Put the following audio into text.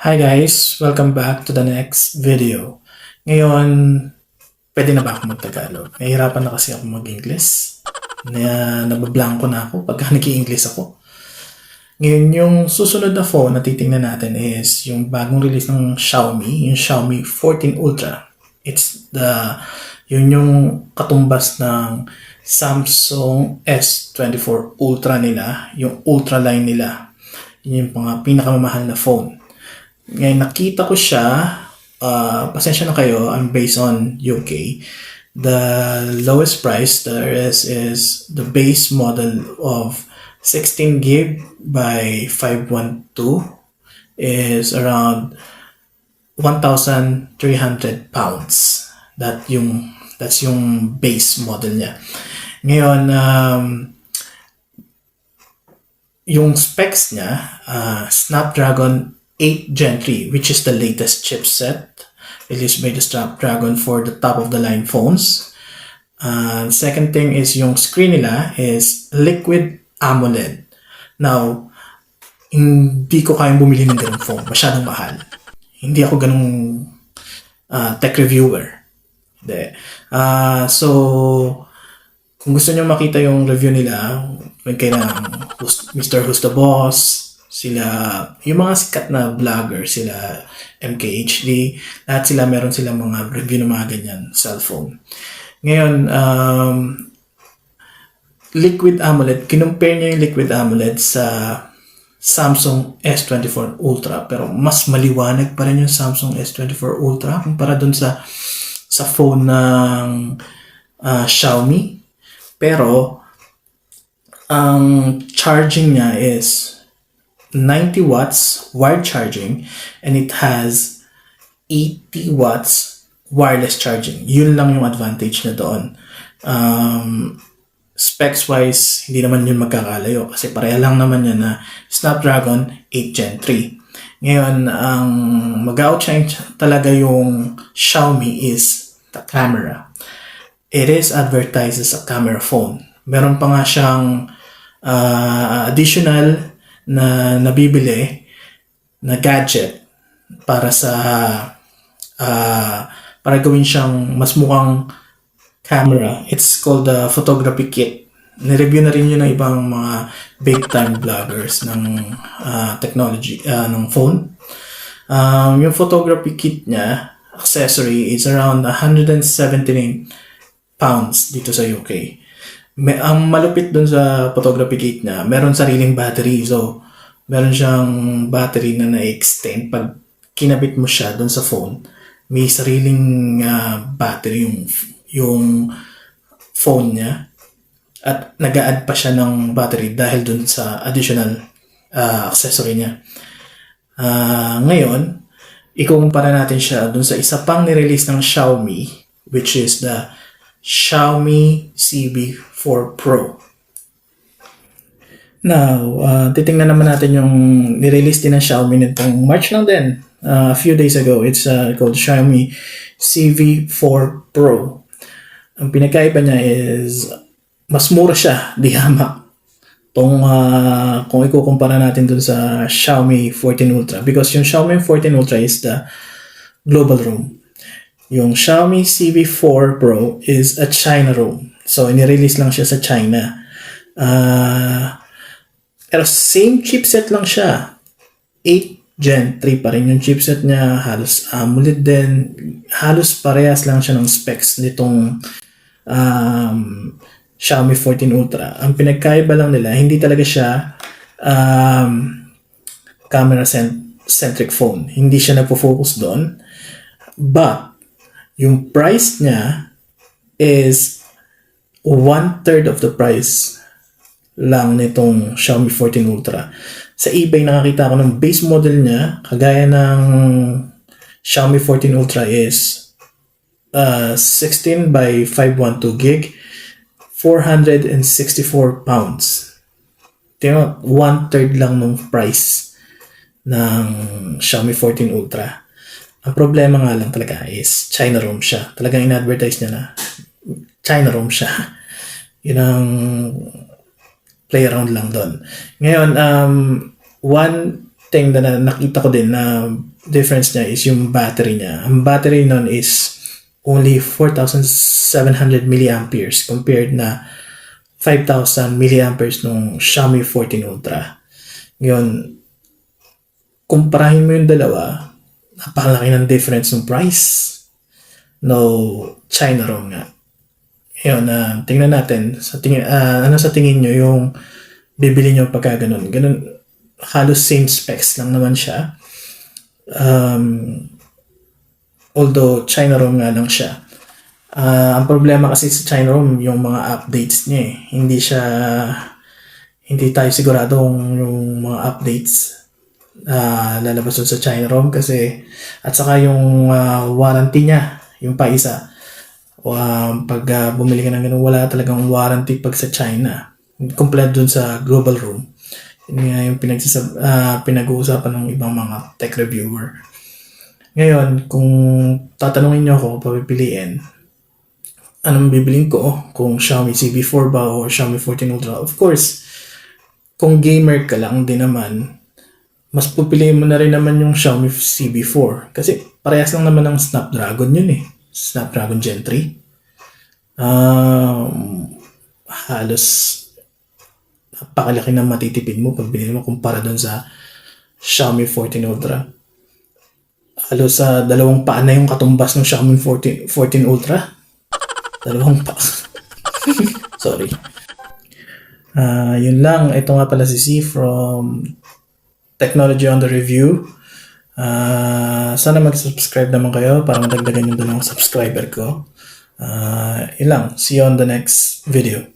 Hi guys! Welcome back to the next video. Ngayon, pwede na ba ako mag-Tagalog? Nahihirapan na kasi ako mag-English. Nabablanko na ako pagka nag-i-English ako. Ngayon, yung susunod na phone na titingnan natin is yung bagong release ng Xiaomi, yung Xiaomi 14 Ultra. Yun yung katumbas ng Samsung S24 Ultra nila, yung Ultra line nila. Yun yung pinakamamahal na phone. Ngayon, nakita ko siya, pasensya na kayo, I'm based on UK. The lowest price there is the base model of 16 gig by 512 is around 1,300 pounds. That's yung base model niya. Ngayon, yung specs niya, Snapdragon 8 Gen 3, which is the latest chipset released by the Snapdragon for the top-of-the-line phones. Second thing is yung screen nila is Liquid AMOLED. Now, hindi ko kayang bumili ng ganung phone. Masyadong mahal. Hindi ako ganung tech reviewer. Hindi. So, kung gusto niyo makita yung review nila, may kailangan Mr. Who's the Boss, sila, yung mga sikat na vlogger, sila MKHD, lahat sila, meron silang mga review ng mga ganyan cellphone. Ngayon, Liquid AMOLED, kinumpare niya yung Liquid AMOLED sa Samsung S24 Ultra, pero mas maliwanag pa rin yung Samsung S24 Ultra kumpara dun sa phone ng Xiaomi. Pero, ang charging niya is 90 watts wired charging and it has 80 watts wireless charging. Yun lang yung advantage na doon. Specs wise, hindi naman yun magkakalayo kasi pareha lang naman yan na Snapdragon 8 Gen 3. Ngayon, ang mag-outshine talaga yung Xiaomi is the camera. It is advertised as a camera phone. Meron pa nga siyang additional na nabibili na gadget para para gawin siyang mas mukhang camera. It's called the photography kit. Nireview na rin yun ng ibang mga big time vloggers ng technology ng phone. Yung photography kit niya, accessory, is around 179 pounds dito sa UK. Ang malupit dun sa photography kit niya, meron sariling battery. So, meron siyang battery na na-extend. Pag kinabit mo siya dun sa phone, may sariling battery yung phone niya. At nag-a-add pa siya ng battery dahil dun sa additional accessory niya. Ngayon, ikukumpara natin siya dun sa isa pang nirelease ng Xiaomi, which is the Xiaomi CV4 Pro. Now, titingnan naman natin yung nirelease din ng Xiaomi nitong March lang din. A few days ago, it's called Xiaomi CV4 Pro. Ang pinagkaiba niya is mas mura siya, di hamak. Kung ikukumpara natin dun sa Xiaomi 14 Ultra. Because yung Xiaomi 14 Ultra is the global ROM. Yung Xiaomi CV4 Pro is a China ROM. So, inirelease lang siya sa China. Pero same chipset lang siya. 8 Gen 3 pa rin yung chipset niya. Halos AMOLED din. Halos parehas lang siya ng specs nitong Xiaomi 14 Ultra. Ang pinagkaiba lang nila, hindi talaga siya camera-centric phone. Hindi siya nagpo-focus doon. But, yung price niya is 1/3 of the price lang nitong Xiaomi 14 Ultra. Sa eBay nakakita ko ng base model niya, kagaya ng Xiaomi 14 Ultra is 16 by 512 gig, 464 pounds. Tingnan, 1/3 lang ng price ng Xiaomi 14 Ultra. Ang problema nga lang talaga is China ROM siya. Talagang in-advertise niya na China ROM siya. Yun ang play around lang doon. Ngayon, one thing na nakita ko din na difference niya is yung battery niya. Ang battery nun is only 4,700 milliamperes compared na 5,000 milliamperes nung Xiaomi 14 Ultra. Ngayon, kumparahin mo yung dalawa, napakalaki ng difference ng price. No, China ROM nga. Ngayon, tingnan natin. Ano sa tingin nyo yung bibili nyo pagka ganun? Ganun, halos same specs lang naman siya. Although China ROM nga lang siya. Ang problema kasi sa China ROM, yung mga updates niya eh. Hindi tayo sigurado kung yung mga updates lalabas dun sa China ROM kasi at saka yung warranty niya, yung pa isa. Pag bumili ka ng ganun, wala talagang warranty pag sa China. Complete dun sa global ROM. Yun nga yung pinag-uusapan ng ibang mga tech reviewer. Ngayon, kung tatanungin nyo ako, papipiliin, anong bibilin ko? Kung Xiaomi CB4 ba o Xiaomi 14 Ultra? Of course, kung gamer ka lang din naman, mas pupiliin mo na rin naman yung Xiaomi CB4. Kasi parehas lang naman ng Snapdragon yun eh. Snapdragon Gen 3. Halos napakalaki na matitipid mo pag binili mo kumpara doon sa Xiaomi 14 Ultra. Halos sa dalawang paa na yung katumbas ng Xiaomi 14 Ultra. Dalawang paa. Sorry. Yun lang. Ito nga pala si C from Technology on the Review. Sana mag-subscribe naman kayo para madagdagan yung dalawang subscriber ko. Yun lang. See you on the next video.